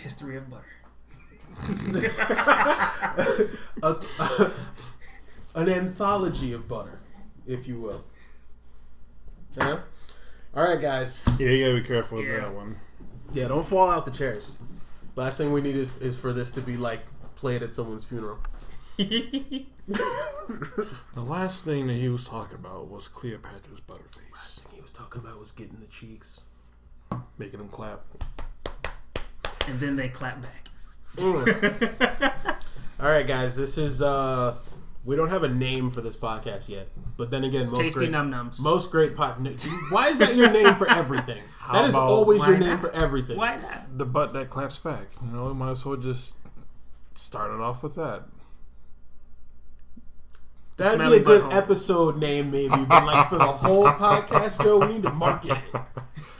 History of butter. An anthology of butter, if you will. Yeah. All right, guys. Yeah, you gotta be careful with that one. Yeah, don't fall out the chairs. Last thing we need is for this to be like played at someone's funeral. The last thing that he was talking about was Cleopatra's Butterface. Last thing he was talking about was getting the cheeks, making them clap, and then they clap back. All right, guys. This is we don't have a name for this podcast yet, but then again, Tasty Num Nums. Most great Why is that your name for everything? That is always your name for everything. Why not? The butt that claps back. You know, we might as well just start it off with that. That'd be a good episode name, maybe, but like for the whole podcast, Joe, we need to market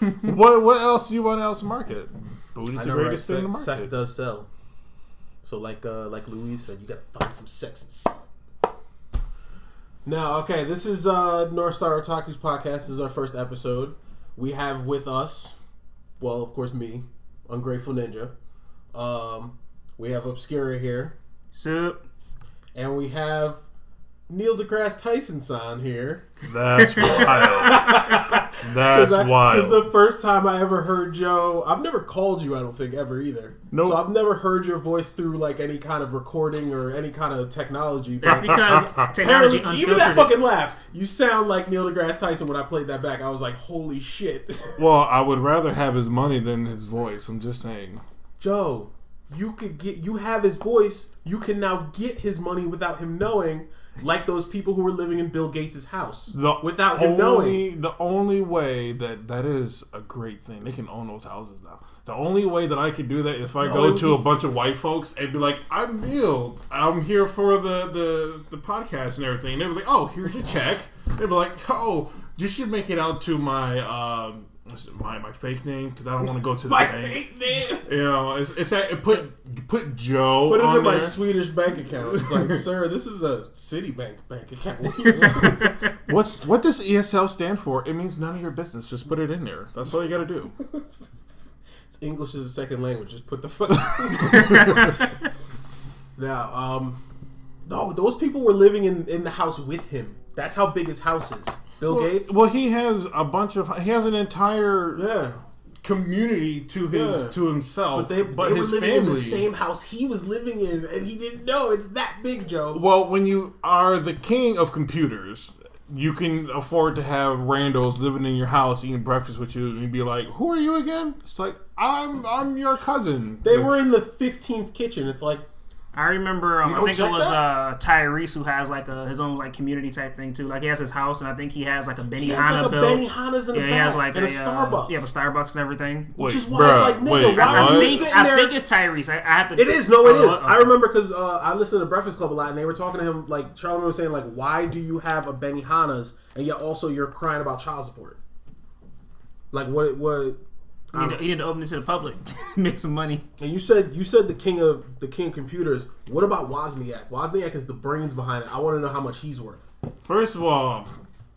it. What else do you want else to market? Booty's the greatest thing to market. Sex does sell. So like Louise said, you gotta find some sex and sell. Now, okay, this is Northstar Otaku's podcast. This is our first episode. We have with us, well, of course, me, Ungrateful Ninja. We have Obscura here. Sup? And we have Neil deGrasse Tyson-san here. That's wild. That's wild. Because the first time I ever heard Joe, I've never called you, I don't think, ever either. Nope. So I've never heard your voice through like any kind of recording or any kind of technology. That's because technology unfiltered. Even that fucking laugh, you sound like Neil deGrasse Tyson when I played that back. I was like, holy shit. Well, I would rather have his money than his voice. I'm just saying. Joe, you have his voice. You can now get his money without him knowing. Like those people who were living in Bill Gates' house without him knowing. The only way that is a great thing. They can own those houses now. The only way that I could do that is if I go to a bunch of white folks and be like, I'm Neil. I'm here for the podcast and everything. And they'd be like, oh, here's your check. They'd be like, oh, you should make it out to my fake name because I don't want to go to the my bank. Fake name. You know, it's that put Joe. Put it on in my there. Swedish bank account. It's like, sir, this is a Citibank bank account. What does ESL stand for? It means none of your business. Just put it in there. That's all you got to do. It's English as a second language. Just put the fuck. Now, no, those people were living in the house with him. That's how big his house is. Bill Gates. Well, he has he has an entire community to himself. But his were living family in the same house he was living in, and he didn't know it's that big, Joe. Well, when you are the king of computers, you can afford to have randos living in your house eating breakfast with you, and you'd be like, "Who are you again?" It's like, "I'm your cousin." They were in the 15th kitchen. It's like. I remember, I think it was Tyrese who has like his own like community type thing too. Like he has his house, and I think he has like a Benihana built. Benihana's in the back. He has like and a Starbucks. Yeah, a Starbucks and everything. Which is why it's like, nigga, why are you sitting there? I think it's Tyrese. I have to. It is. No, it is. Okay. I remember because I listened to Breakfast Club a lot, and they were talking to him. Like Charlamagne was saying, like, why do you have a Benihana's and yet also you're crying about child support? Like what? He need to open it to the public, make some money. And you said the king of computers. What about Wozniak? Wozniak is the brains behind it. I want to know how much he's worth. First of all,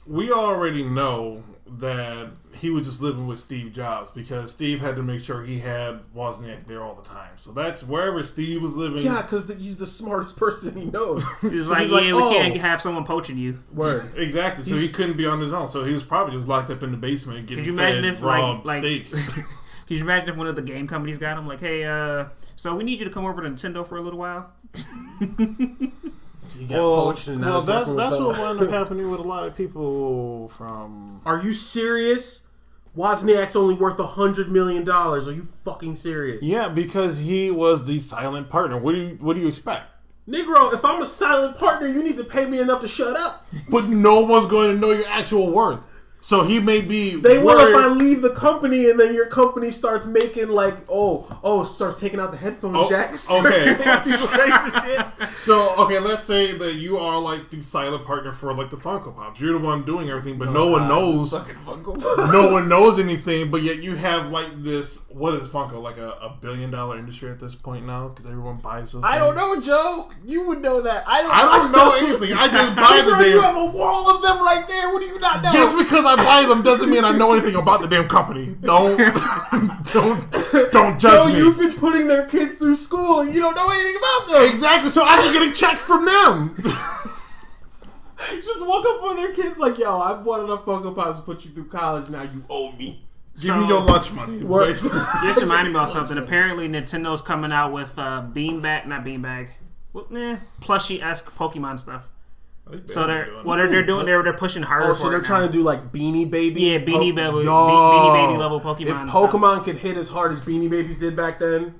we already know that he was just living with Steve Jobs because Steve had to make sure he had Wozniak there all the time. So that's wherever Steve was living. Yeah, because he's the smartest person he knows. He's like, we can't have someone poaching you. Word. Exactly. So he couldn't be on his own. So he was probably just locked up in the basement getting fed raw steaks. Can you imagine if one of the game companies got him? Like, hey, so we need you to come over to Nintendo for a little while. That's what wound up happening with a lot of people from. Are you serious? Wozniak's only worth $100 million. Are you fucking serious? Yeah, because he was the silent partner. What do you expect? Negro, if I'm a silent partner, you need to pay me enough to shut up. But no one's going to know your actual worth. So he may be. They will if I leave the company and then your company starts making like starts taking out the headphone jacks. Okay. So let's say that you are like the silent partner for like the Funko Pops. You're the one doing everything, but no one knows. No one knows anything, but yet you have like this. What is Funko? Like a $1 billion industry at this point now because everyone buys those. I don't know, Joe. You would know that. I don't know anything. I just buy the damn. You have a wall of them right there. What do you not know? Just because I I buy them doesn't mean I know anything about the damn company. Don't judge me. You've been putting their kids through school and you don't know anything about them. Exactly. So I should get a check from them. Just walk up on their kids like, yo, I've bought enough Funko Pops to put you through college. Now you owe me. Give me your lunch money. This reminded me of something. Apparently, Nintendo's coming out with plushie-esque Pokemon stuff. So they're pushing harder. Oh, so they're trying to do like Beanie Baby. Yeah, Beanie Baby level Pokemon. If Pokemon could hit as hard as Beanie Babies did back then,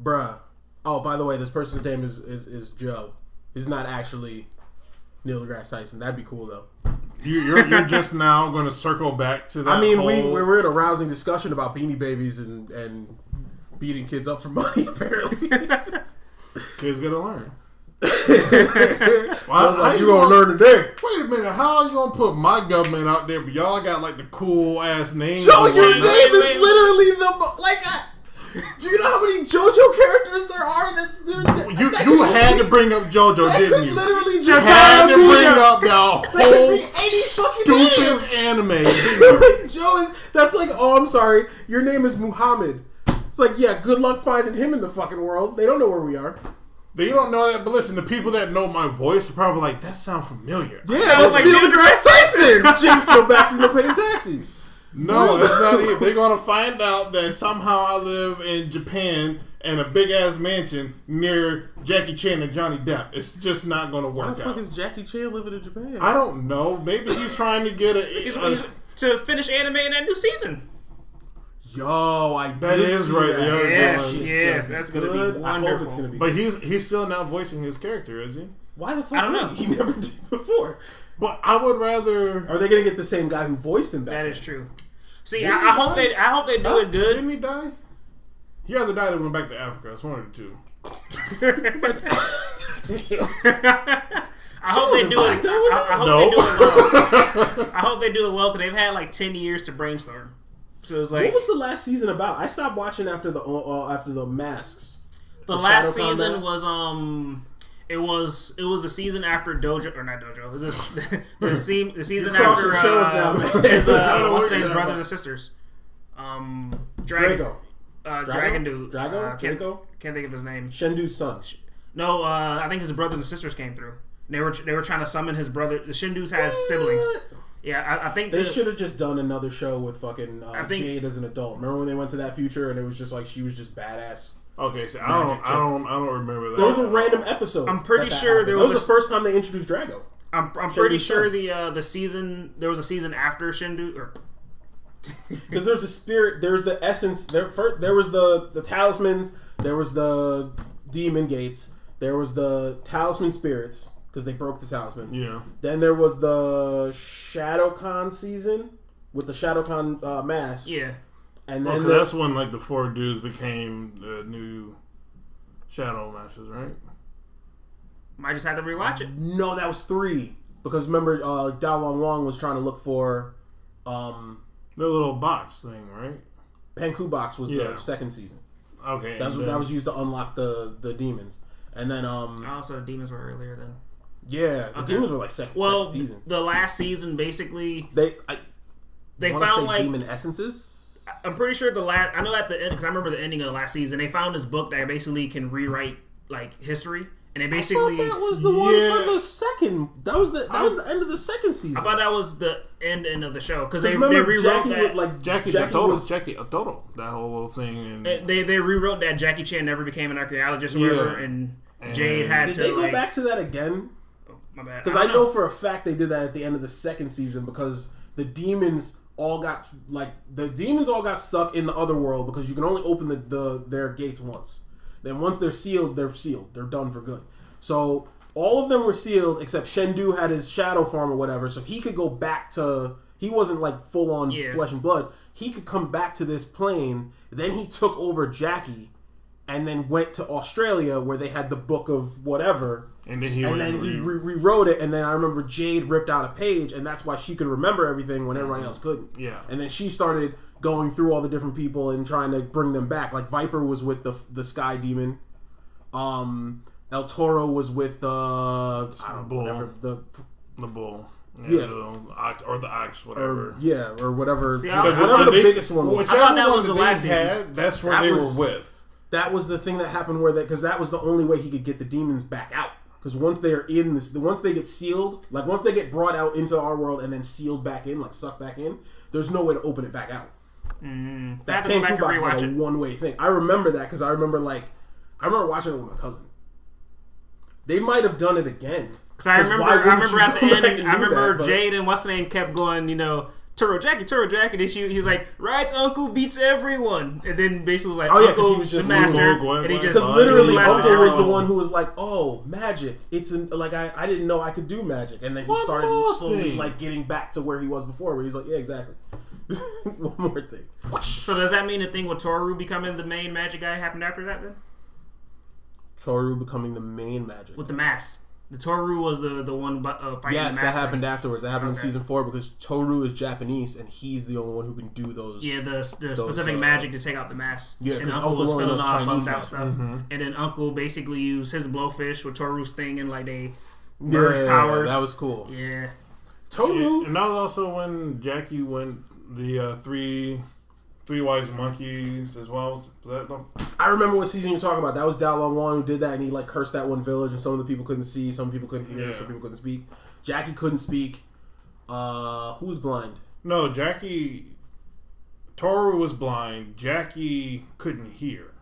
bruh. Oh, by the way, this person's name is Joe. He's not actually Neil deGrasse Tyson. That'd be cool though. You're just now going to circle back to that. I mean, we were in a rousing discussion about Beanie Babies and beating kids up for money. Apparently, kids gotta learn. Well, you gonna learn today? Wait a minute, how are you gonna put my government out there? But y'all got like the cool ass name. Joe, your name is literally do you know how many JoJo characters there are? You had to bring up JoJo, didn't you? Literally, you had to bring up the whole stupid anime. Joe that's like, oh, I'm sorry, your name is Muhammad. It's like, yeah, good luck finding him in the fucking world. They don't know where we are. They don't know that, but listen, the people that know my voice are probably like, that sounds familiar. Yeah, sounds like Neil deGrasse Tyson. Jinx, no backsies, no paying taxis. No, that's not it. They're gonna find out that somehow I live in Japan in a big ass mansion near Jackie Chan and Johnny Depp. It's just not gonna work out. Why the fuck is Jackie Chan living in Japan? I don't know. Maybe he's trying to get to finish anime in that new season. Yo, that is right. Yeah, that's gonna be wonderful. I hope it's gonna be. But he's still not voicing his character, is he? Why the fuck? I don't know. He never did before. But I would rather. Are they gonna get the same guy who voiced him back? That is true. See, I hope they do it good. Didn't he die? He either died or went back to Africa. It's one of the two. I hope they do it. I hope they do it well because they've had like 10 years to brainstorm. So it's like, what was the last season about? I stopped watching after the masks. The last season was It was the season after Dojo, or not Dojo. It was the season after his what's his brothers and sisters. Drago. Dragon dude. Drago? Can't think of his name. Shendu's son. No, I think his brothers and sisters came through. They were trying to summon his brother. The Shindu's has siblings. Yeah, I think they should have just done another show with fucking Jade as an adult. Remember when they went to that future and it was just like she was just badass. Okay, so I don't remember that. There was a random episode. I'm pretty sure there was the first time they introduced Drago. I'm pretty sure the season there was a season after Shindu or because there's the spirit, there's the essence. There was the talismans, there was the demon gates, there was the talisman spirits because they broke the talismans. Yeah. Then there was the ShadowCon season with the ShadowCon mask. Yeah. And then that's when like the 4 dudes became the new Shadow Masters, right? Might just have to rewatch it. No, that was 3 because remember, Dao Long Wang was trying to look for the little box thing, right? Panku box was the second season. Okay, that was used to unlock the demons, and then also the demons were earlier then. Yeah, the demons were like second season. The last season basically they found like demon essences. I'm pretty sure I know at the end because I remember the ending of the last season. They found this book that basically can rewrite like history, and they basically that was the one for the second. That was the end of the second season. I thought that was the end of the show because they rewrote Jackie that. Jackie Ototo, that whole thing, and they rewrote that Jackie Chan never became an archaeologist or whatever, and Jade had to. Did they go back to that again? Oh, my bad. Because I know for a fact they did that at the end of the second season because the demons all got stuck in the other world because you can only open their gates once. Then once they're sealed. They're done for good. So all of them were sealed except Shendu had his shadow form or whatever, so he could go back to. He wasn't like full on flesh and blood. He could come back to this plane. Then he took over Jackie, and then went to Australia where they had the book of whatever. And then he rewrote it, and then I remember Jade ripped out a page, and that's why she could remember everything when everybody else couldn't. Yeah. And then she started going through all the different people and trying to bring them back. Like Viper was with the Sky Demon. El Toro was with the bull. or the ox, whatever. Or whatever. See, whatever the biggest one was. I thought that was the last season. That's where they were with. That was the thing that happened because that was the only way he could get the demons back out. Because once they are in this, once they get sealed, like once they get brought out into our world and then sealed back in, like sucked back in, there's no way to open it back out. That Kanku box is like a one-way thing. I remember that because I remember watching it with my cousin. They might have done it again. Because I remember at the end, I remember Jade and what's the name kept going, Turo Jackie, and he was like, Ride's uncle beats everyone. And then basically was like, Uncle, he was just the master. And he just because literally Uncle was the one who was like, oh, magic. It's I didn't know I could do magic. And then he started slowly like getting back to where he was before, where he's like, yeah, exactly. One more thing. So does that mean the thing with Toru becoming the main magic guy happened after that then? Toru becoming the main magic. With the mask. The Toru was the one fighting yes, the mask. That happened afterwards. That happened in season 4 because Toru is Japanese and he's the only one who can do those. Yeah, the specific magic to take out the mask. Yeah, and Uncle was filling out bugged out stuff. Mm-hmm. And then Uncle basically used his blowfish with Toru's thing and like they merged powers. That was cool. Yeah. Toru. Yeah, and that was also when Jackie went the three wise monkeys as well. I remember what season you're talking about. That was Dao Long Wan who did that, and he like cursed that one village, and some of the people couldn't see, some people couldn't hear, some people couldn't speak. Jackie couldn't speak. Who was blind? No, Toru was blind. Jackie couldn't hear.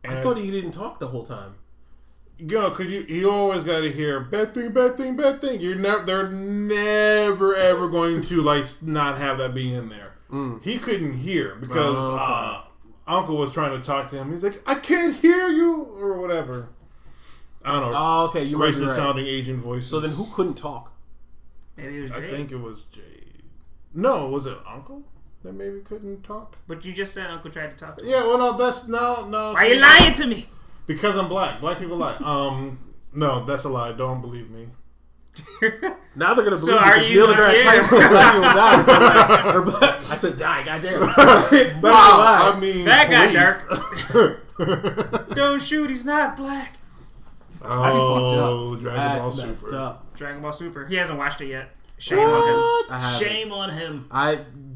And I thought he didn't talk the whole time. Because you always got to hear bad thing, bad thing, bad thing. They're never ever going to like not have that being in there. He couldn't hear because Uncle was trying to talk to him. He's like, I can't hear you or whatever. I don't know. Oh, okay. You might be right. Sounding Asian voices. So then who couldn't talk? Maybe it was Jade. I think it was Jade. No, was it Uncle that maybe couldn't talk? But you just said Uncle tried to talk to him. Yeah, well, no, that's no. Why are you lying to me? Because I'm black. Black people lie. No, that's a lie. Don't believe me. Now they're gonna believe so are you? I said, die, goddamn. Wow, I mean, that got dark. Don't shoot. He's not black. Oh, Dragon Ball Super. Up. Dragon Ball Super. He hasn't watched it yet. Shame on him. Shame on him.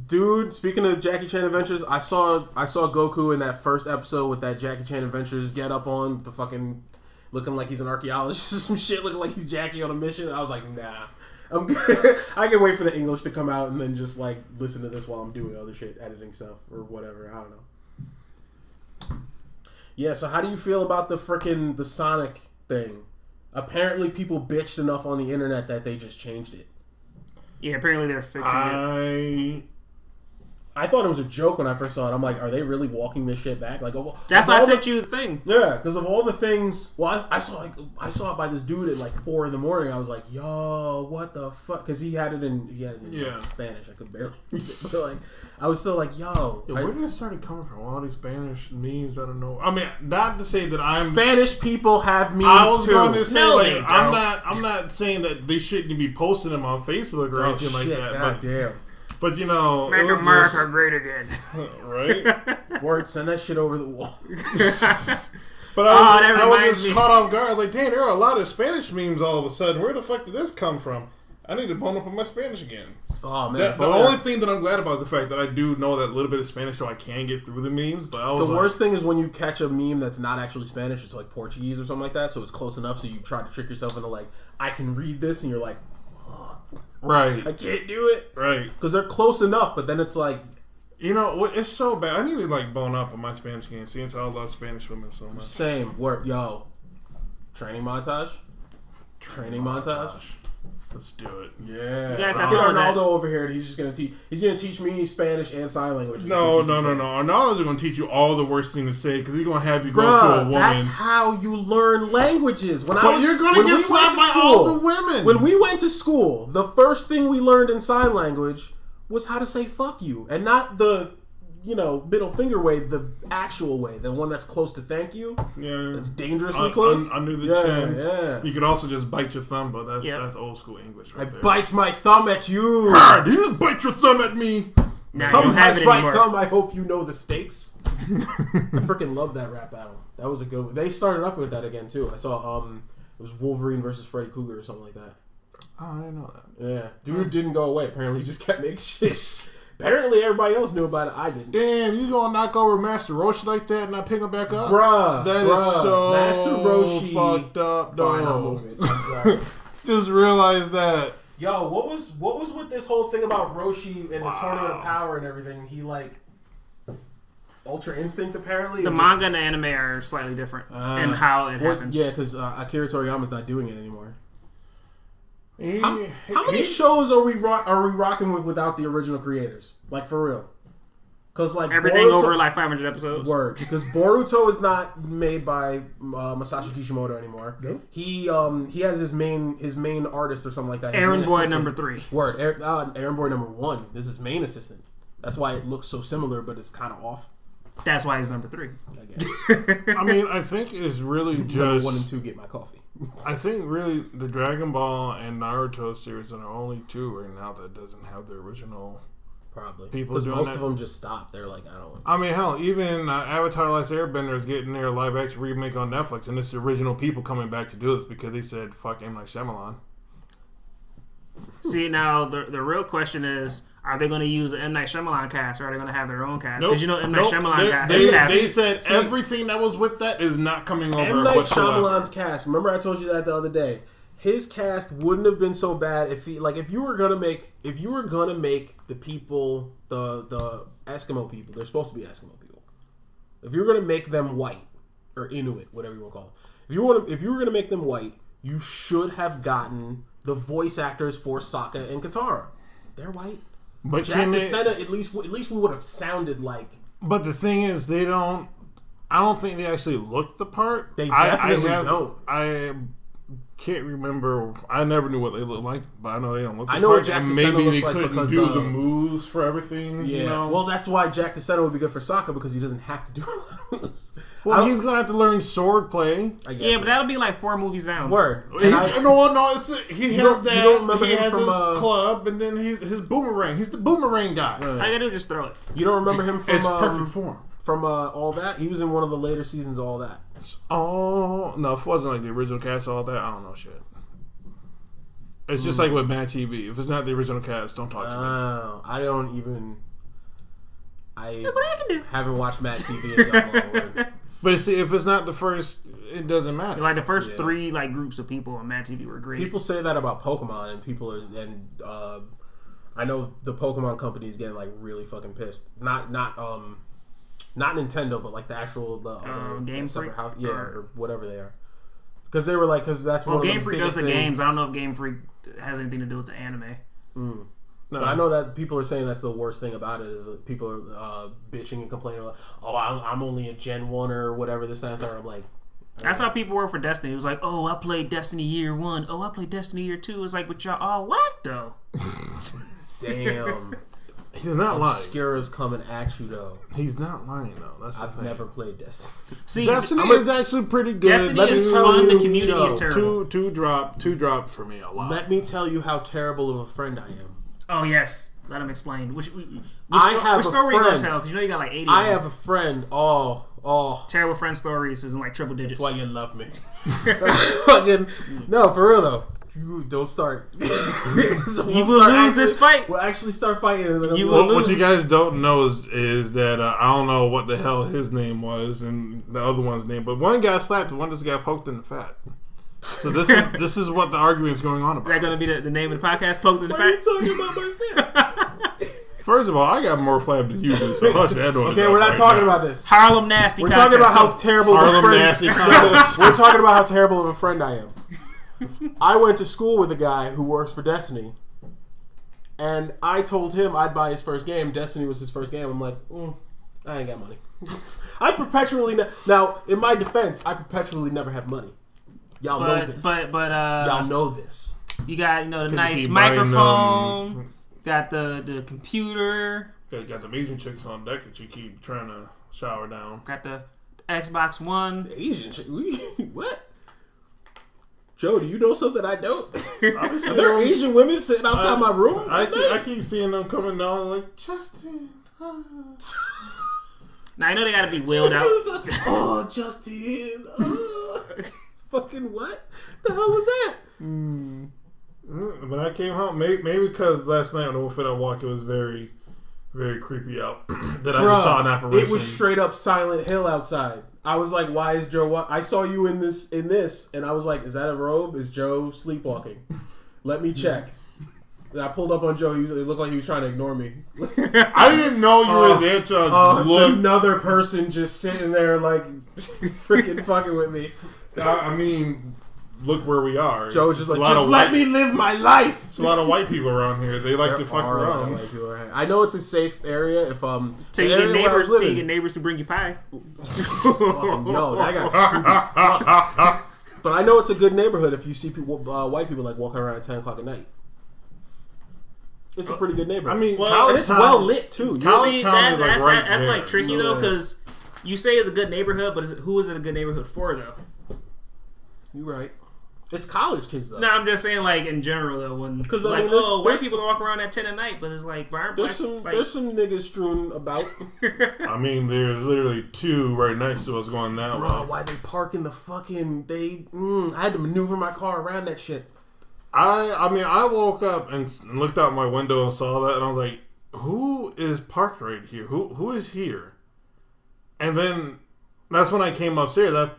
Dude, speaking of Jackie Chan Adventures, I saw Goku in that first episode with that Jackie Chan Adventures get up on the fucking looking like he's an archaeologist or some shit, looking like he's Jackie on a mission. And I was like, nah, I'm good. I can wait for the English to come out and then just like listen to this while I'm doing other shit, editing stuff or whatever. I don't know. Yeah, so how do you feel about the Sonic thing? Apparently people bitched enough on the internet that they just changed it. Yeah, apparently they're fixing it. I thought it was a joke when I first saw it. I'm like, are they really walking this shit back? Like, that's why I sent you the thing. Yeah, because of all the things. Well, I saw it by this dude at like 4 a.m. I was like, yo, what the fuck? Because he had it in Spanish. I could barely read it. So like, I was still like, yo. Where did it start coming from? All these Spanish memes. I don't know. I mean, not to say that I'm Spanish people have memes. I was going to say no, I'm not saying that they shouldn't be posting them on Facebook or anything like that. God damn. But you know, make America great again, right? Word, send that shit over the wall. But I was just caught off guard. Like, dang, there are a lot of Spanish memes all of a sudden. Where the fuck did this come from? I need to bone up on my Spanish again. Oh man, the only thing that I'm glad about the fact that I do know that little bit of Spanish, so I can get through the memes. But the worst thing is when you catch a meme that's not actually Spanish. It's like Portuguese or something like that. So it's close enough. So you try to trick yourself into like, I can read this, and you're like, right, I can't do it. Right, because they're close enough, but then it's like, you know, it's so bad. I need to like bone up on my Spanish game, since I love Spanish women so much. Same work, yo. Training montage. Let's do it. Yeah. You guys have Arnaldo over here, and he's just gonna teach. He's gonna teach me Spanish and sign language. No. Arnaldo's gonna teach you all the worst thing to say because he's gonna have you go to a woman. That's how you learn languages. You're gonna get slapped by all the women. When we went to school, the first thing we learned in sign language was how to say "fuck you," and not the middle finger way, the actual way, the one that's close to thank you. Yeah, that's dangerously close. Under the chin. Yeah. You could also just bite your thumb, but that's old school English right there. I bite my thumb at you. Hard, you just bite your thumb at me. Now you don't have it anymore. My thumb. I hope you know the stakes. I freaking love that rap battle. That was a good one. They started up with that again too. I saw it was Wolverine versus Freddy Krueger or something like that. Oh, I didn't know that. Yeah. Dude didn't go away. Apparently he just kept making shit. Apparently everybody else knew about it. I didn't. Damn, you gonna knock over Master Roshi like that and not pick him back up? That is so Master Roshi fucked up, dog. Fine, Just realized that. Yo, what was with this whole thing about Roshi and the Tournament of Power and everything? He Ultra Instinct apparently. The manga and the anime are slightly different in how it happens. Yeah, because Akira Toriyama's not doing it anymore. How many he, shows are we rocking with without the original creators? Like for real? Because everything Boruto, over 500 episodes. Word, because Boruto is not made by Masashi Kishimoto anymore. Nope. He has his main artist or something like that. Aaron Boy number 3. Word, Aaron Boy number 1. This is main assistant. That's why it looks so similar, but it's kind of off. That's why he's number 3. I guess. I mean, I think it's really just number 1 and 2 get my coffee. I think really the Dragon Ball and Naruto series are the only 2 right now that doesn't have the original. Probably people because most that. of them just stopped. They're like, I don't want. I mean, hell, even Avatar: Last Airbender is getting their live action remake on Netflix, and it's the original people coming back to do this because they said fuck M. Night Shyamalan. See, now the real question is, are they going to use the M. Night Shyamalan cast, or are they going to have their own cast? Because M. Night Shyamalan cast. They said everything that was with that is not coming over. M. Night Shyamalan's cast. Remember, I told you that the other day. His cast wouldn't have been so bad if if you were gonna make the people the Eskimo people. They're supposed to be Eskimo people. If you were gonna make them white or Inuit, whatever you want to call them. If you were gonna make them white, you should have gotten the voice actors for Sokka and Katara. They're white. But Jack DeSena, at least we would have sounded like. But the thing is, they don't. I don't think they actually looked the part. They definitely don't. I can't remember. I never knew what they looked like, but I know they don't look. I know what Jack DeSena maybe looks they like couldn't because do the moves for everything. Yeah. You know? Well, that's why Jack DeSena would be good for Sokka because he doesn't have to do a lot of moves. Well, he's gonna have to learn sword play. I guess but that'll be like 4 movies down. Word. He has his club, and then his boomerang. He's the boomerang guy. All you gotta do is just throw it. You don't remember him from it's perfect form. From All That? He was in one of the later seasons of All That. Oh no, if it wasn't like the original cast of All That, I don't know shit. It's just like with Mad TV. If it's not the original cast, don't talk to me. I don't even. Look what I can do. Haven't watched Mad TV in that long. But see, if it's not the first, it doesn't matter. Like the first 3 groups of people on Mad TV were great. People say that about Pokemon, and I know the Pokemon company is getting really fucking pissed. Not Nintendo, but the actual Game Freak, or whatever they are. Because they were because that's one of the Game Freak does the games. I don't know if Game Freak has anything to do with the anime. No. But I know that people are saying that's the worst thing about it is that people are bitching and complaining I'm only in Gen 1 or whatever this and that. I'm like, that's how people were for Destiny. It was like, oh, I played Destiny Year 1. Oh, I played Destiny Year 2. It's like, but y'all all whack though. Damn. He's not lying. Obscura's coming at you though. He's not lying though. I've never played Destiny. See, Destiny is actually pretty good. Destiny is fun. The community is terrible. Two drop for me a lot. Let me tell you how terrible of a friend I am. Oh yes, let him explain. Which story you gonna tell? Because you got 80. I have a friend. Oh. Terrible friend stories is in triple digits. That's why you love me. Fucking no, for real though. You don't start. You will lose this fight. We'll actually start fighting. And then what you guys don't know is that I don't know what the hell his name was and the other one's name, but one got slapped and one just got poked in the fat. So this is what the argument is going on about. Is that going to be the name of the podcast? Poked in the fat. What are you talking about my fat? First of all, I got more flab than you do, so hush that noise. Okay, we're not talking about this. Harlem Nasty. We're talking about how terrible of a friend. We're talking about how terrible of a friend I am. I went to school with a guy who works for Destiny, and I told him I'd buy his first game. Destiny was his first game. I'm like, I ain't got money. I perpetually now, in my defense, I perpetually never have money. Y'all know this. But y'all know this. You got the nice microphone. Got the computer. Got the Asian chicks on deck that you keep trying to shower down. Got the Xbox One. The Asian chick? What? Joe, do you know something I don't? Are there Asian women sitting outside my room? I keep seeing them coming down like, Justin. Now, I know they got to be wheeled out. Oh, Justin. Fucking what? The hell was that? When I came home, maybe because last night on the Wolf It Out Walk, it was very, very creepy out. That I just saw an apparition. It was straight up Silent Hill outside. I was like, "Why is Joe? I saw you in this, and I was like, "Is that a robe? Is Joe sleepwalking? Let me check." And I pulled up on Joe. It looked like he was trying to ignore me. I didn't know you were there till it's another person just sitting there like freaking fucking with me. I mean, look where we are. Joe's just like, just let me live my life. It's a lot of white people around here. They like to fuck around. I know it's a safe area. If till you get neighbors to bring you pie. Yo, that got creepy. But I know it's a good neighborhood if you see people, white people like walking around at 10 o'clock at night. It's a pretty good neighborhood. I mean, and it's well lit too. See, that's like tricky though, because you say it's a good neighborhood, but who is it a good neighborhood for though? You're right. It's college kids though. No, I'm just saying like in general though, when because like white people walk around at 10 at night, but it's like there's some niggas strewn about. I mean, there's literally two right next to us going that way. Bro, why they park in the fucking? I had to maneuver my car around that shit. I mean, I woke up and looked out my window and saw that, and I was like, "Who is parked right here? Who is here?" And then that's when I came upstairs,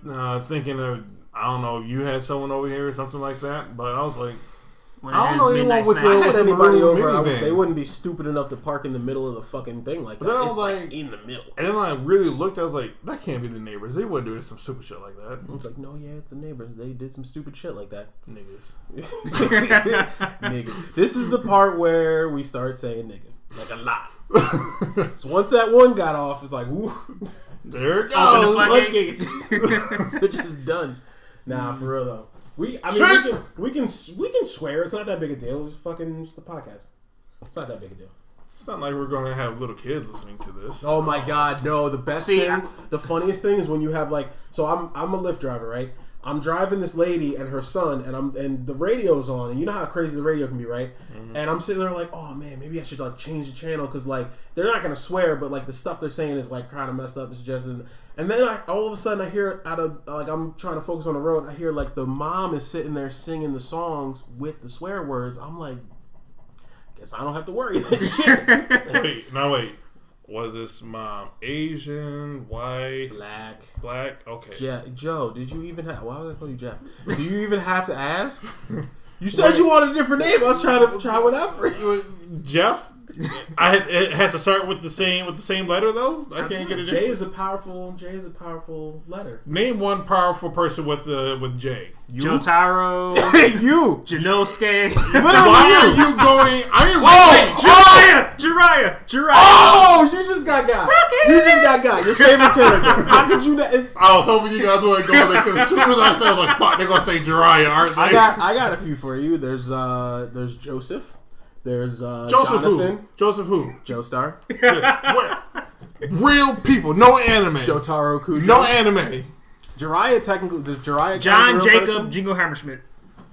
thinking of, I don't know, you had someone over here or something like that. But I was like, I don't know anyone with anybody over. They wouldn't be stupid enough to park in the middle of the fucking thing like that. Then I was like, in the middle. And then I really looked. I was like, that can't be the neighbors. They wouldn't do some stupid shit like that. I was like, no, yeah, it's the neighbors. They did some stupid shit like that. Niggas. Nigga. This is the part where we start saying nigga. Like a lot. So once that one got off, it's like, woo. There it goes. Floodgates. Which is done. Nah, for real though. We can swear. It's not that big a deal. It's just a podcast. It's not that big a deal. It's not like we're going to have little kids listening to this. Oh my god, no! The best thing, the funniest thing is when you have like. So I'm a Lyft driver, right? I'm driving this lady and her son, and the radio's on, and you know how crazy the radio can be, right? Mm-hmm. And I'm sitting there like, oh man, maybe I should like change the channel because like they're not gonna swear, but like the stuff they're saying is like kind of messed up. It's just, and then all of a sudden I hear out of like I'm trying to focus on the road. I hear like the mom is sitting there singing the songs with the swear words. I'm like, guess I don't have to worry. Wait. Was this mom Asian, white, black? Okay. Joe, did you even have? Why would I call you Jeff? Do you even have to ask? You said you wanted a different name. I was trying to try one out for you. Jeff. It has to start with the same letter though. I can't get it. J is a powerful letter. Name one powerful person with J. Jotaro. You. Janosuke. Why are you going? Jiraiya. Oh, you just got got. You just got got. Your favorite character. How could you not? I was hoping you guys would go there because as soon as I said, I was like, "Fuck, they're gonna say Jiraiya, aren't they?" I got a few for you. There's Joseph. There's Joseph Jonathan. who? Joseph who? Joestar. Real people, no anime. Jotaro Kujo. No anime. Jiraiya technically does Jiraiya John Jacob Jingo Hammersmith.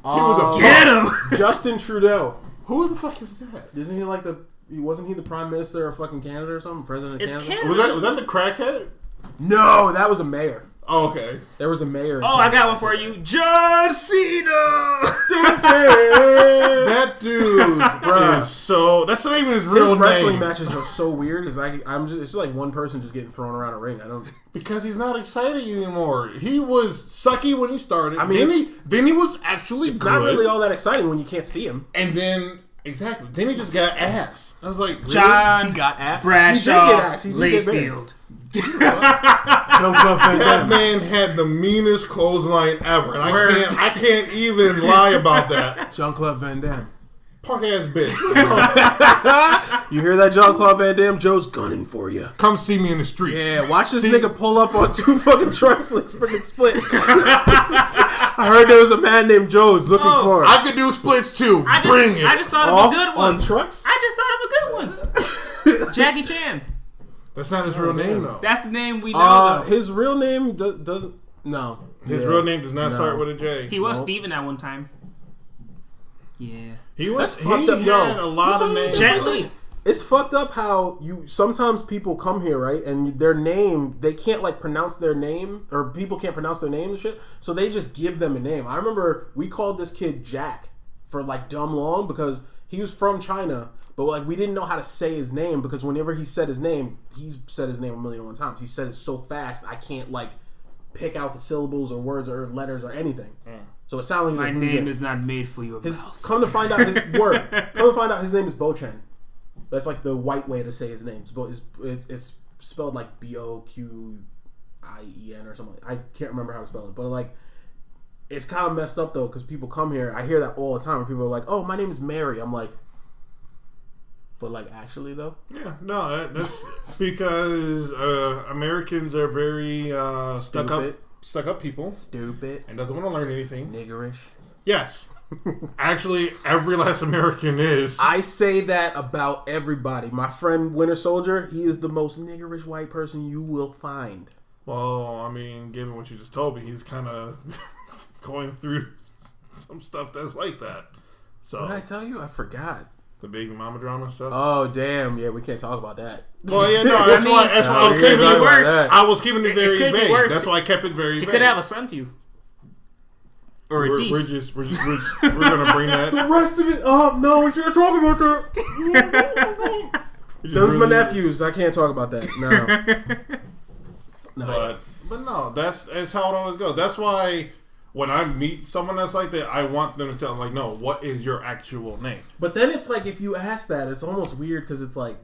Get him. Justin Trudeau. Who the fuck is that? Isn't he like wasn't he the Prime Minister of fucking Canada or something? President of Canada? Canada. Was that the crackhead? No, that was a mayor. Oh, okay. There was a mayor. Oh, I got one for you. John Cena! That dude is so... That's not even his real name. Wrestling matches are so weird. It's just like one person just getting thrown around a ring. Because he's not exciting anymore. He was sucky when he started. I mean, then he was actually good. It's not really all that exciting when you can't see him. And then... Exactly. Then he just got ass. I was like, really? John he got ass. Bradshaw He did get ass. Layfield. That man had the meanest clothesline ever, and I can't even lie about that. Jean-Claude Van Damme. Punk ass bitch. You hear that, Jean-Claude Van Damme? Joe's gunning for you. Come see me in the streets. Yeah, watch this nigga pull up on 2 fucking trucks. Let's freaking split. I heard there was a man named Joe's looking for him. I could do splits too. Bring it. I just thought of a good one. On trucks? I just thought of a good one. Jackie Chan. That's not his real name though. That's the name we know though. His real name doesn't. No. His real name does not start with a J. He was Steven at one time. Yeah. He was. He had a lot of names. Gently. It's fucked up how sometimes people come here, right, and their name, they can't like pronounce their name, or people can't pronounce their name and shit, so they just give them a name. I remember we called this kid Jack for like dumb long because he was from China, but like we didn't know how to say his name because whenever he said his name, he's said his name 1,000,001 times. He said it so fast I can't like pick out the syllables or words or letters or anything. So it sounded like my name is not made for your mouth. Come to find out his word. Come to find out his name is Bochen. That's like the white way to say his name. It's spelled like Boqien or something. I can't remember how to spell it, but like it's kind of messed up though because people come here. I hear that all the time. Where people are like, "Oh, my name is Mary." I'm like, but like actually though, yeah, no, that's because Americans are very stuck up people, stupid, and doesn't want to learn anything. Niggerish. Yes. Actually, every last American is. I say that about everybody. My friend Winter Soldier, he is the most niggerish white person you will find. Well, I mean, given what you just told me, he's kind of going through some stuff that's like that. So, what did I tell you? I forgot. The baby mama drama stuff. Oh damn! Yeah, we can't talk about that. Well, yeah, no, that's why I was keeping it worse. I was keeping it very vague. That's why I kept it very vague. He could have a son for you. Or we're gonna bring that. The rest of it, no, we can't talk about that. Those are my nephews. I can't talk about that. No. But no, that's how it always goes. That's why when I meet someone that's like that, I want them to tell them, like, no, what is your actual name? But then it's like if you ask that, it's almost weird because it's like,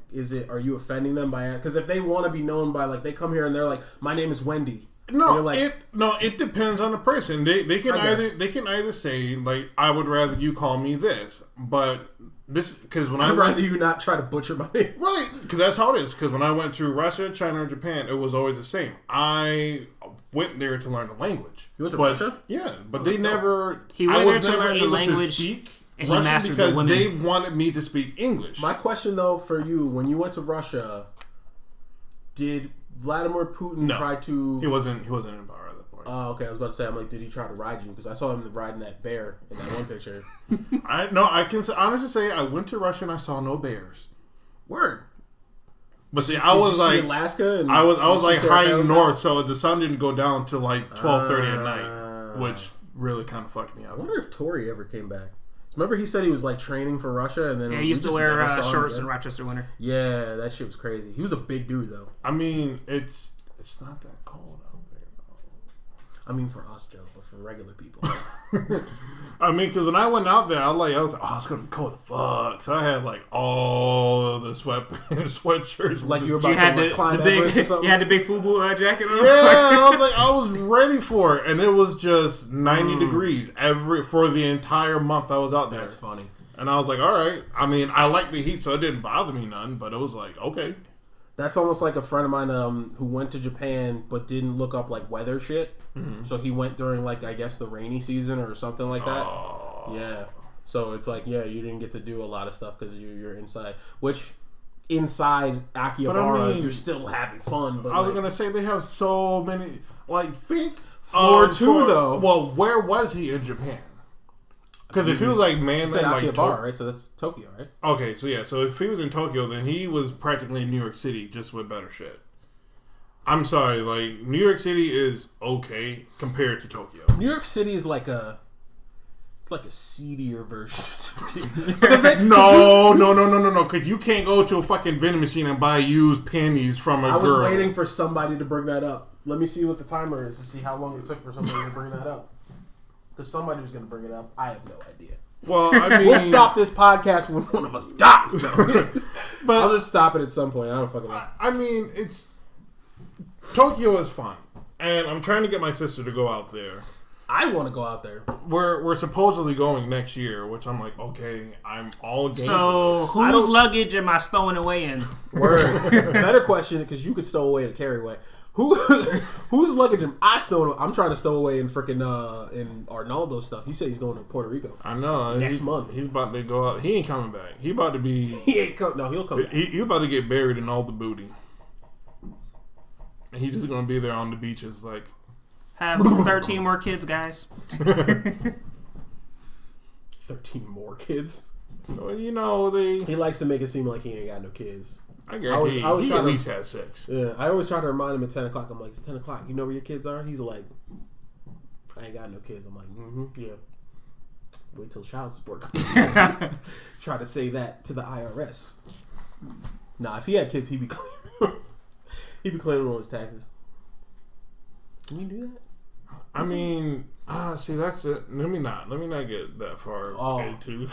are you offending them by? Because if they want to be known by, like, they come here and they're like, my name is Wendy. No, like, it depends on the person. They can either say like I would rather you call me this, but this because when I'd rather you not try to butcher my name, right? Because that's how it is. Because when I went to Russia, China, or Japan, it was always the same. I went there to learn the language. You went to Russia? Yeah, but they never. He went there to learn the language. Speak Russian because they wanted me to speak English. My question though for you, when you went to Russia, did Vladimir Putin try to... He wasn't in power at that point. Oh, okay. I was about to say, I'm like, did he try to ride you? Because I saw him riding that bear in that one picture. I can honestly say I went to Russia and I saw no bears. Word. But see, I was like Alaska. And I was like high north, so the sun didn't go down till like 12:30 at night, which really kind of fucked me up. I wonder if Tori ever came back. Remember, he said he was like training for Russia, and then he used to wear shorts in Rochester winter. Yeah, that shit was crazy. He was a big dude, though. I mean, it's not that cold out there, though. I mean, for us, Joe, but for regular people. I mean, because when I went out there, I was like, oh, it's gonna be cold as fuck. So I had like all the sweatshirts. Like you were about to climb Everest or something? You had the big FUBU jacket on. Yeah, I was ready for it, and it was just 90 degrees for the entire month I was out there. That's funny. And I was like, all right. I mean, I like the heat, so it didn't bother me none. But it was like, okay. That's almost like a friend of mine who went to Japan but didn't look up like weather shit. Mm-hmm. So he went during like I guess the rainy season or something like that. Oh. Yeah. So it's like you didn't get to do a lot of stuff because you're inside. Which inside Akihabara you're still having fun. But I was gonna say they have so many. Like think Floor 2 though. Well, where was he in Japan? Because if he was like Akihabara, right? So that's Tokyo, right? Okay, so yeah, so if he was in Tokyo, then he was practically in New York City, just with better shit. I'm sorry, like New York City is okay compared to Tokyo. New York City is like a seedier version. No. Because you can't go to a fucking vending machine and buy used panties from a girl. I was waiting for somebody to bring that up. Let me see what the timer is to see how long it took for somebody to bring that up. Because somebody was going to bring it up. I have no idea. Well, I mean... We'll stop this podcast when one of us dies. But I'll just stop it at some point. I don't fucking know. I mean, Tokyo is fun. And I'm trying to get my sister to go out there. I want to go out there. We're supposedly going next year, which I'm like, okay, I'm all game so for this. Whose luggage am I stowing away in? Word. Better question, because you could stow away to carry away. Whose luggage am I stowing away? I'm trying to stow away in freaking in Arnaldo's stuff. He said he's going to Puerto Rico. I know. Next month. He's about to go out. He ain't coming back. He about to be... He ain't come. No, he'll come back. He's about to get buried in all the booty. And he's just going to be there on the beaches like... Have 13 more kids, guys. 13 more kids? Well, He likes to make it seem like he ain't got no kids. I guarantee he at least has 6. Yeah, I always try to remind him at 10 o'clock. I'm like, it's 10 o'clock. You know where your kids are? He's like, I ain't got no kids. I'm like, yeah. Wait till child support comes. Try to say that to the IRS. Nah, if he had kids, he'd be claiming all his taxes. Can you do that? I mean, see, that's it. Let me not get that far into.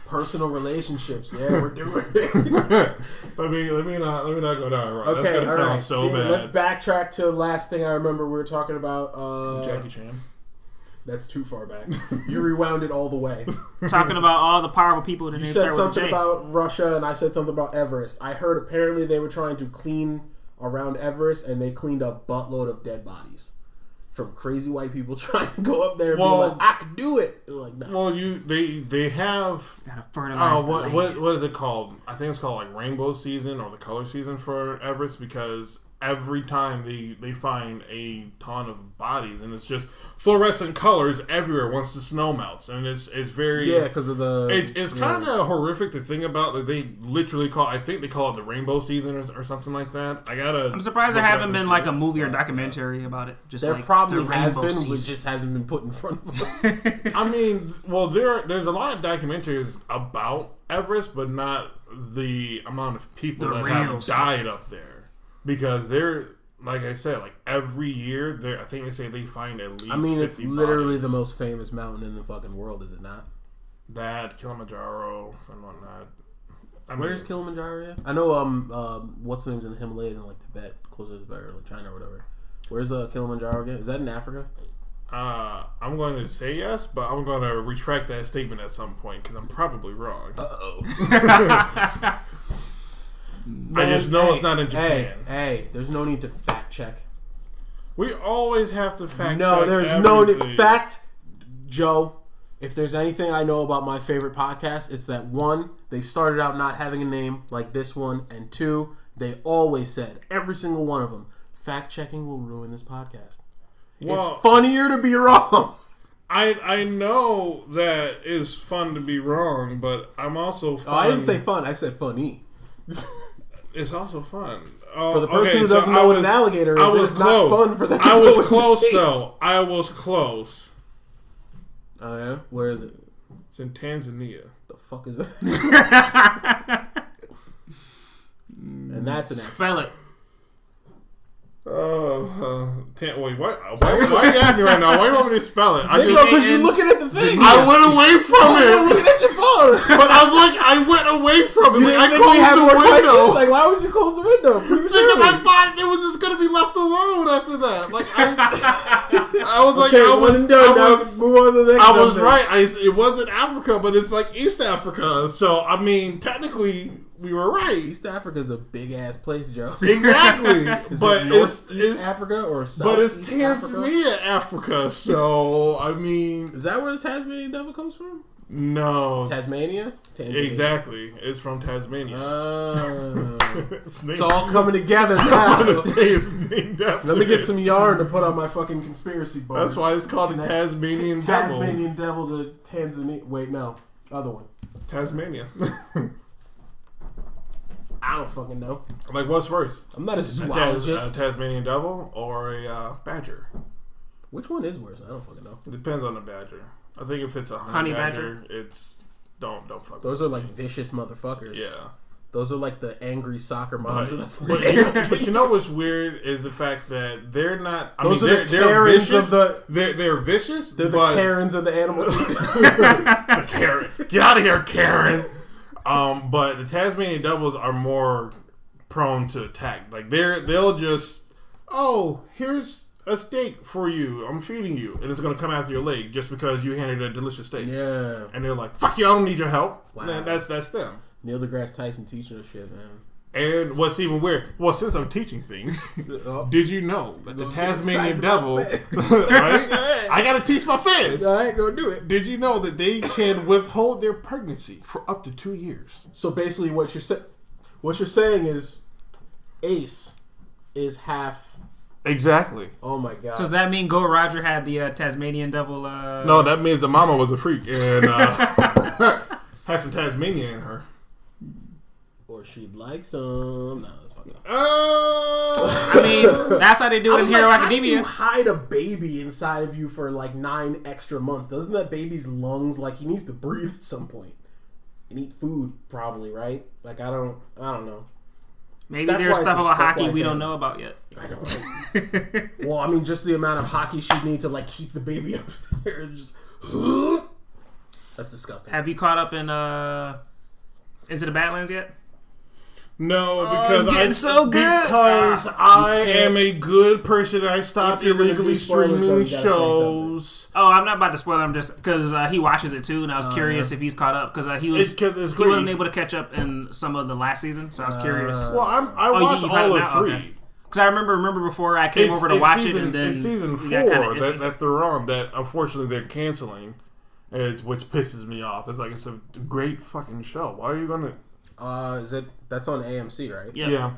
Personal relationships. Yeah, we're doing it. let me not go down right. Okay, that's gonna sound bad. Let's backtrack to the last thing I remember we were talking about. Jackie Chan. That's too far back. You rewound it all the way. Talking about all the powerful people that you said something about Russia, and I said something about Everest. I heard apparently they were trying to clean around Everest, and they cleaned a buttload of dead bodies from crazy white people trying to go up there and be like, I could do it. Like, nah. Well, they have gotta fertilize the land. What is it called? I think it's called like rainbow season or the color season for Everest, because every time they find a ton of bodies, and it's just fluorescent colors everywhere once the snow melts, and it's very because of the it's kind of horrific to think about. Like they literally I think they call it the rainbow season or something like that. I'm surprised there haven't been like a movie or documentary about it. Just there like probably the has been, season. which just hasn't been put in front of us. I mean, well, there's a lot of documentaries about Everest, but not the amount of people that have died up there. Because they're, like I said, like every year, I think they say they find at least 50 it's literally bodies. the most famous mountain in the fucking world, is it not? That, Kilimanjaro, and whatnot. Where's Kilimanjaro at? I know, what's the name's in the Himalayas in like Tibet, closer to Tibet, or like China or whatever. Where's Kilimanjaro again? Is that in Africa? I'm going to say yes, but I'm going to retract that statement at some point because I'm probably wrong. Uh-oh. I just know it's not in Japan. Hey, there's no need to fact check. We always have to fact check. No, there's no need. Fact, Joe, if there's anything I know about my favorite podcast, it's that 1, they started out not having a name like this one, and 2, they always said, every single one of them, fact checking will ruin this podcast. Well, it's funnier to be wrong. I know that it's fun to be wrong, but I'm also fun. Oh, I didn't say fun. I said funny. It's also fun. For the person who doesn't know what an alligator is, it's not fun for them. I was close, though. I was close. Oh, yeah? Where is it? It's in Tanzania. The fuck is it? And that's an Spell it. Wait, what? Why are you at me right now? Why do you want me to spell it? Because you're looking at the thing. I went away from it. You're looking at your phone. But I went away from it. I closed the window. Questions? Like, why would you close the window? Because I thought it was just going to be left alone after that. Like, I was like, move on to the next. I was right. It wasn't Africa, but it's like East Africa. So, I mean, technically, we were right. East Africa's a big ass place, Joe. Exactly. But it's Africa or South But it's Tanzania, Africa. So, I mean, is that where the Tasmanian devil comes from? No. Tasmania? Tanzania. Exactly. It's from Tasmania. It's all coming together now. I'm gonna say it's named after Let me get some yarn to put on my fucking conspiracy board. That's why it's called the Tasmanian devil. Tasmanian devil to Tanzania. Wait, no. Other one. Tasmania. I don't fucking know. Like, what's worse? I'm not a zoologist. A Tasmanian devil or a badger? Which one is worse? I don't fucking know. It depends on the badger. I think if it's a honey badger, it's don't fuck. Those are like vicious motherfuckers. Yeah. Those are like the angry soccer moms of the but you know what's weird is the fact that they're not. I Those mean, are they're vicious. They're vicious. They're the Karens of the animal. The Karen, get out of here, Karen. But the Tasmanian devils are more prone to attack. Like they'll just, here's a steak for you. I'm feeding you, and it's gonna come after your leg just because you handed a delicious steak. Yeah. And they're like, "Fuck you! I don't need your help." Wow. Man, that's them. Neil deGrasse Tyson teaching us shit, man. And what's even weird? Well, since I'm teaching things, did you know that the Tasmanian devil? Right? I gotta teach my fans. All right, go do it. Did you know that they can withhold their pregnancy for up to 2 years? So basically, what you're saying is, Ace is half. Exactly. Oh my god. So does that mean Go Roger had the Tasmanian devil? No, that means the mama was a freak and had some Tasmania in her. Or Or she'd like some. No, that's fucking up. I mean, that's how they do it in Hero Academia. How do you hide a baby inside of you for like 9 extra months? Doesn't that baby's lungs, like, he needs to breathe at some point and eat food, probably, right? Like, I don't know. Maybe there's stuff about hockey we don't know about yet. I don't know. Well, I mean, just the amount of hockey she'd need to like keep the baby up there. Just that's disgusting. Have you caught up in Into the Badlands yet? No, because it's getting so good. Because I am a good person. I stopped illegally streaming shows. Oh, I'm not about to spoil him just because he watches it too, and I was curious if he's caught up because he wasn't able to catch up in some of the last season, so I was curious. Well, I watched all of 3. Because I remember before I came over to watch it, and then it's season 4 that they're on that unfortunately they're canceling, which pisses me off. It's like it's a great fucking show. Why are you gonna? That's on AMC, right? Yeah.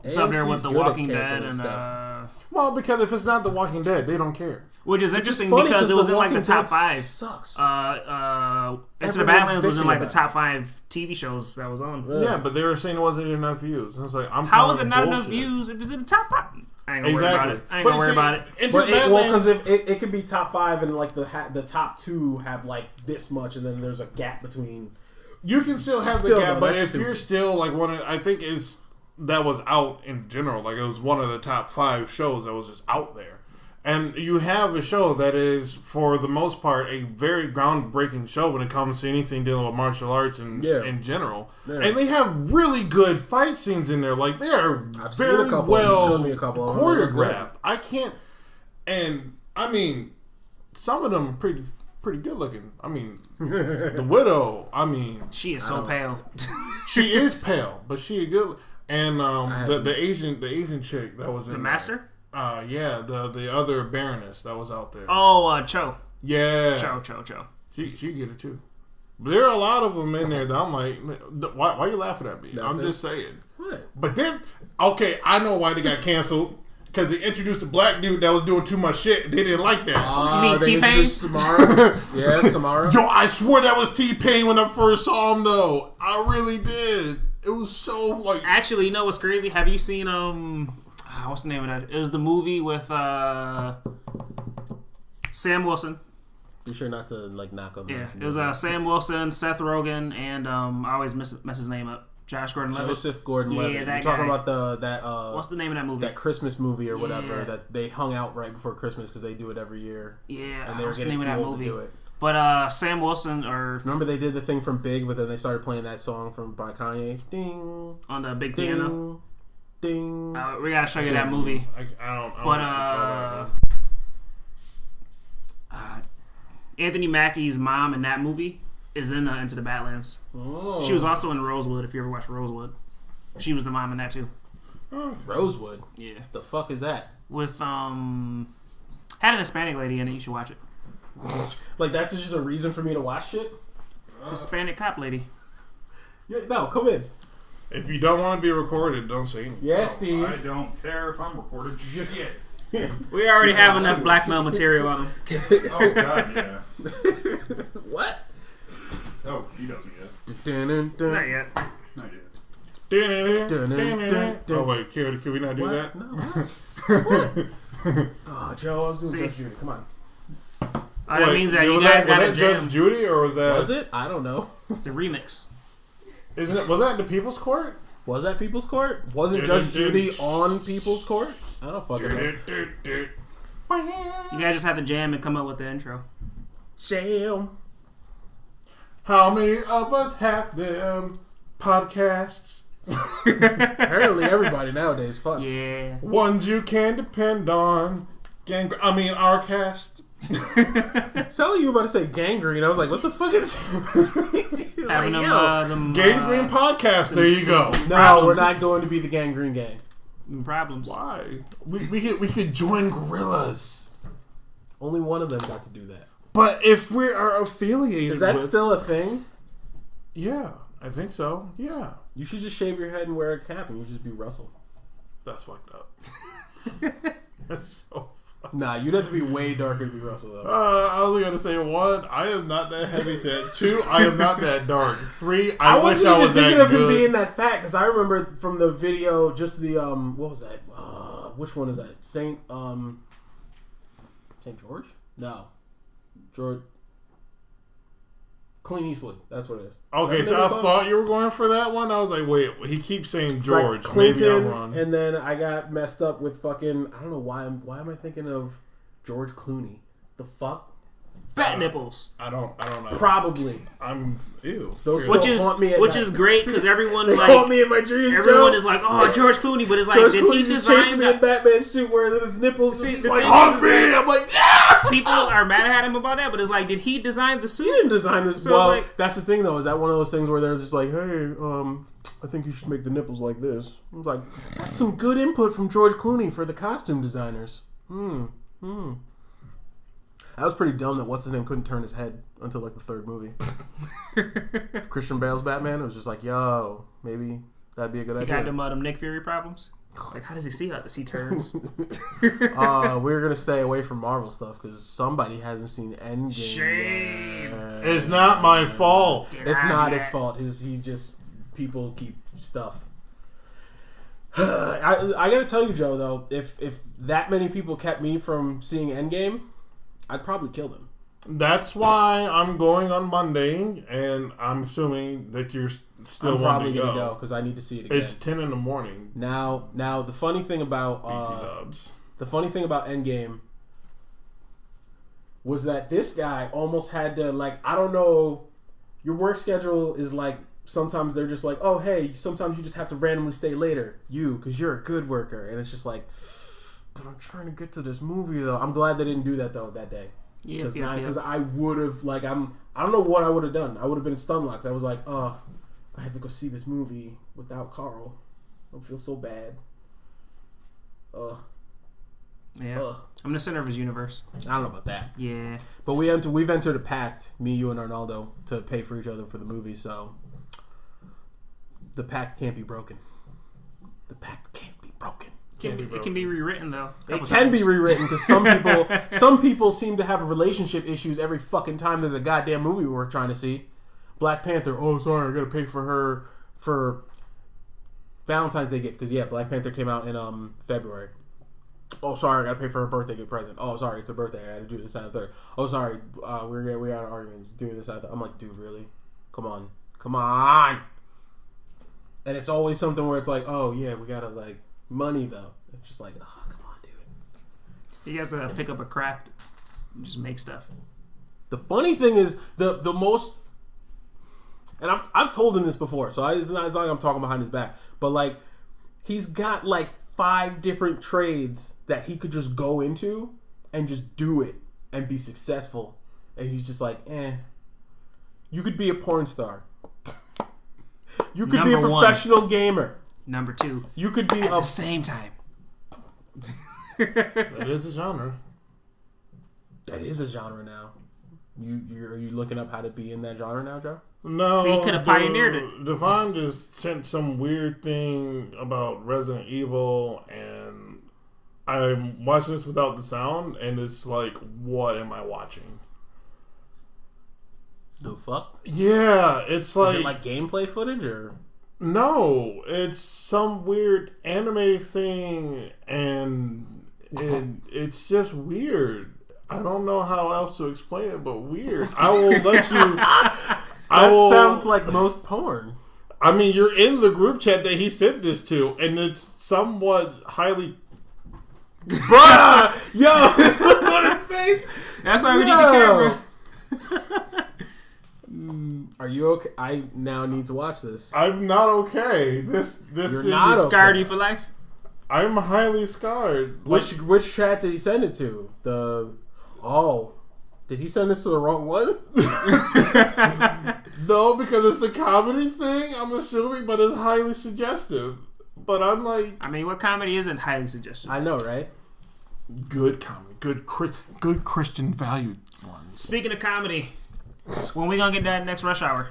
It's up there with The Walking Dead and well, because if it's not The Walking Dead, they don't care. Which is interesting because it was in like the top 5. Sucks. Into the Badlands was in like the top 5 TV shows that was on. Yeah, but they were saying it wasn't enough views. And it's like, how is it not enough views if it's in the top 5? I ain't gonna worry about it. I ain't gonna worry about it. Because it could be top 5 and like the top 2 have like this much, and then there's a gap between. You can still have the gap, but if you're still like I think that was out in general. Like it was one of the top 5 shows that was just out there. And you have a show that is, for the most part, a very groundbreaking show when it comes to anything dealing with martial arts and in general. Yeah. And they have really good fight scenes in there. Like, they are very well choreographed. I can't... And, I mean, some of them are pretty good looking. I mean, the Widow, I mean... She is so pale. She is pale, but she is good. And the Asian chick that was in The Master? Yeah, the other Baroness that was out there. Oh, Cho. Yeah. Cho. She get it too. But there are a lot of them in there that I'm like, why are you laughing at me? Nothing. I'm just saying. What? But then, okay, I know why they got canceled. Because they introduced a black dude that was doing too much shit. They didn't like that. You mean T-Pain? Samara? Yeah, Samara. Yo, I swear that was T-Pain when I first saw him, though. I really did. It was so, like... Actually, you know what's crazy? Have you seen, what's the name of that? It was the movie with Sam Wilson. Be sure not to like knock on that. Yeah, it was Sam Wilson, Seth Rogen, and I always mess his name up. Joseph Gordon-Levitt. Yeah, that You're talking guy. about that. What's the name of that movie? That Christmas movie or whatever that they hung out right before Christmas because they do it every year. Yeah, and they were getting too old to do it. But Sam Wilson remember they did the thing from Big, but then they started playing that song by Kanye. Ding on the big ding, piano. Ding. We gotta show you that movie. I don't Anthony Mackie's mom in that movie is in Into the Badlands. Oh. She was also in Rosewood. If you ever watched Rosewood, she was the mom in that too. Rosewood. Yeah. The fuck is that? With had an Hispanic lady in it. You should watch it. Like that's just a reason for me to watch shit. Hispanic cop lady. Yeah, no, come in. If you don't want to be recorded, don't say anything. Yes, Steve. I don't care if I'm recorded. Shit. We already have enough blackmail material on him. Oh god, yeah. What? Oh, he doesn't yet. Not yet. Not yet. Oh wait, can we not do that? No. Oh, Joe, I was doing Judge Judy. Come on. That means that you guys got a jam. Judge Judy, or was that? Was it? I don't know. It's a remix. Isn't it? Was that the People's Court? Was that People's Court? Wasn't Judge Judy on People's Court? I don't fucking know. You guys just have to jam and come up with the intro. Jam. How many of us have them podcasts? Apparently everybody nowadays. Fuck. Yeah. Ones you can depend on. Our cast. Telling you about to say gangrene. I was like, what the fuck is having them Gangrene podcast. There you go. No, problems. We're not going to be the gangrene gang. Problems. Why? We could join gorillas. Only one of them got to do that. But if we are affiliated, is that still a thing? Yeah, I think so. Yeah. You should just shave your head and wear a cap, and you just be Russell. That's fucked up. That's so. Nah, you'd have to be way darker to be Russell, though. I was going to say, 1, I am not that heavy set. 2, I am not that dark. 3, I wish I was that good. I wasn't even thinking of him being that fat, because I remember from the video, just the, what was that? Which one is that? St. George? No. George. Clint Eastwood. That's what it is. Okay, so I thought you were going for that one. I was like, wait, he keeps saying George. Like Clinton, maybe I'm wrong. And then I got messed up with fucking, I don't know why am I thinking of George Clooney? The fuck? Fat nipples. I don't know. Probably. I'm ew. Those which is great because everyone they haunt me in my dreams. Everyone is like, oh, George Clooney, but it's like, George did Clooney he just design chasing me in Batman suit wearing his nipples? See, he's like, haunt me. I'm like, yeah! People are mad at him about that, but it's like, did he design the suit? He didn't design this. So well, like, that's the thing though. Is that one of those things where they're just like, hey, I think you should make the nipples like this. I was like, that's some good input from George Clooney for the costume designers. That was pretty dumb that what's-his-name couldn't turn his head until like the third movie. Christian Bale's Batman, it was just like, yo, maybe that'd be a good idea. You got them Nick Fury problems? Like, how does he see that? Does he turns? We're going to stay away from Marvel stuff because somebody hasn't seen Endgame. Shame. It's not my fault. It's not his fault. He's just, people keep stuff. I got to tell you, Joe, though, if that many people kept me from seeing Endgame, I'd probably kill them. That's why I'm going on Monday, and I'm assuming that you're still probably going to go because I need to see it again. It's 10 in the morning. Now the funny thing about Endgame was that this guy almost had to, like, I don't know, your work schedule is like, sometimes they're just like, oh, hey, sometimes you just have to randomly stay later, because you're a good worker, and it's just like, but I'm trying to get to this movie, though. I'm glad they didn't do that, though, that day. Because I would have, like, I don't know what I would have done. I would have been stun locked. I was like, I have to go see this movie without Carl. I feel so bad. I'm the center of his universe. I don't know about that. Yeah. But we've entered a pact, me, you, and Arnaldo, to pay for each other for the movie, so the pact can't be broken. The pact can't be broken. It can be rewritten though. It can be rewritten because some people seem to have relationship issues every fucking time there's a goddamn movie we're trying to see. Black Panther. Oh, sorry, I gotta pay for her for Valentine's Day gift because Black Panther came out in February. Oh, sorry, I gotta pay for her birthday gift present. Oh, sorry, it's her birthday. I gotta do this and the third. Oh, sorry, we had an argument doing this and the third. I'm like, dude, really? Come on. And it's always something where it's like, oh yeah, we gotta like. Money though, it's just like, oh come on, dude. You guys gotta pick up a craft, and just make stuff. The funny thing is the most, and I've told him this before, so it's not like I'm talking behind his back, but like he's got like 5 different trades that he could just go into and just do it and be successful, and he's just like, you could be a porn star, you could be a professional gamer. Number 2, you could be at the same time. That is a genre. That is a genre now. Are you looking up how to be in that genre now, Joe? No. So he could have pioneered it. Devon just sent some weird thing about Resident Evil, and I'm watching this without the sound, and it's like, what am I watching? The fuck? Yeah, it's like... Is it like gameplay footage, or... No, it's some weird anime thing, and it's just weird. I don't know how else to explain it, but weird. I will let you... That sounds like most porn. I mean, you're in the group chat that he sent this to, and it's somewhat highly... Bruh! Yo, this look on his face! That's why we need the camera. Are you okay? I now need to watch this. I'm not okay. This You're is not okay. Scarred you for life? I'm highly scarred. Which chat did he send it to? Did he send this to the wrong one? No, because it's a comedy thing, I'm assuming, but it's highly suggestive. But I'm like... I mean, what comedy isn't highly suggestive? I know, right? Good comedy. Good Christian valued ones. Speaking of comedy... When we gonna get that next Rush Hour?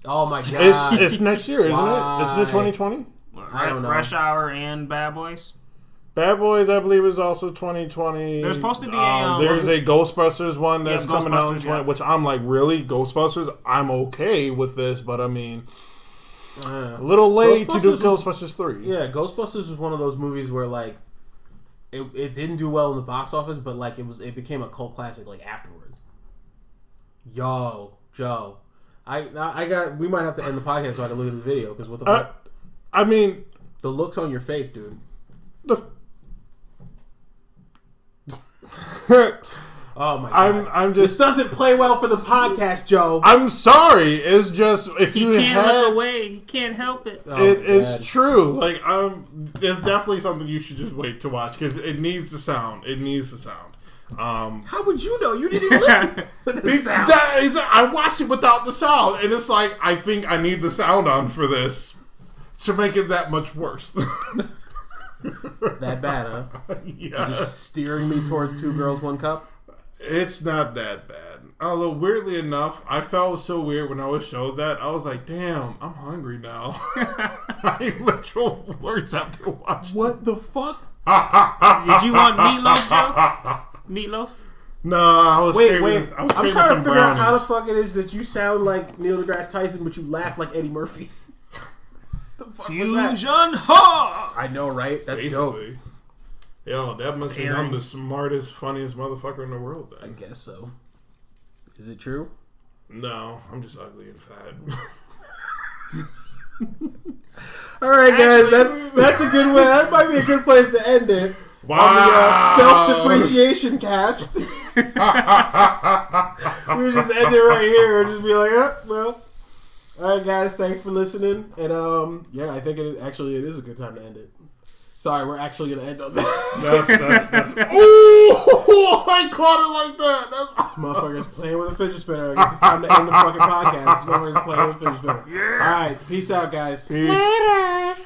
Oh my god! It's next year, isn't it? Isn't it 2020? I don't know. Rush Hour and Bad Boys. Bad Boys, I believe, is also 2020. There's supposed to be there's a Ghostbusters one that's coming out in 2020, yeah. which I'm like, really? Ghostbusters? I'm okay with this, but I mean, a little late to do Ghostbusters 3. Yeah, Ghostbusters was one of those movies where, like, it didn't do well in the box office, but, like, it became a cult classic, like, afterwards. Yo, Joe. We might have to end the podcast so I can look at this video, because what the fuck? I mean... The looks on your face, dude. Oh my god! I'm just. This doesn't play well for the podcast, Joe. I'm sorry. It's just if you can't look away. He can't help it. It is true. Like it's definitely something you should just wait to watch because it needs the sound. It needs the sound. How would you know? You didn't even listen to the sound. I watched it without the sound, and it's like I think I need the sound on for this to make it that much worse. It's that bad, huh? Yeah. You're just steering me towards 2 Girls, 1 Cup? It's not that bad. Although, weirdly enough, I felt so weird when I was showed that. I was like, damn, I'm hungry now. I literal words after watching. What the fuck? Did you want meatloaf, Joe? Meatloaf? No, I was Wait. I'm trying to some figure out how the brownies. fuck it is that you sound like Neil deGrasse Tyson, but you laugh like Eddie Murphy. The fuck was that? Fusion ha! I know, right? That's Basically. dope. Yo, that must mean I'm the smartest, funniest motherfucker in the world then. I guess so. Is it true? No, I'm just ugly and fat. All right, guys, that's a good way. That might be a good place to end it. Wow. On the self-depreciation cast. We would just end it right here and just be like, well. All right, guys, thanks for listening. And, yeah, I think it is a good time to end it. Sorry, we're actually going to end on that. That's oh, I caught it like that. This motherfucker's playing with a fidget spinner. I guess it's time to end the fucking podcast. This motherfucker's playing with a fidget spinner. Yeah. All right, peace out, guys. Peace. Later.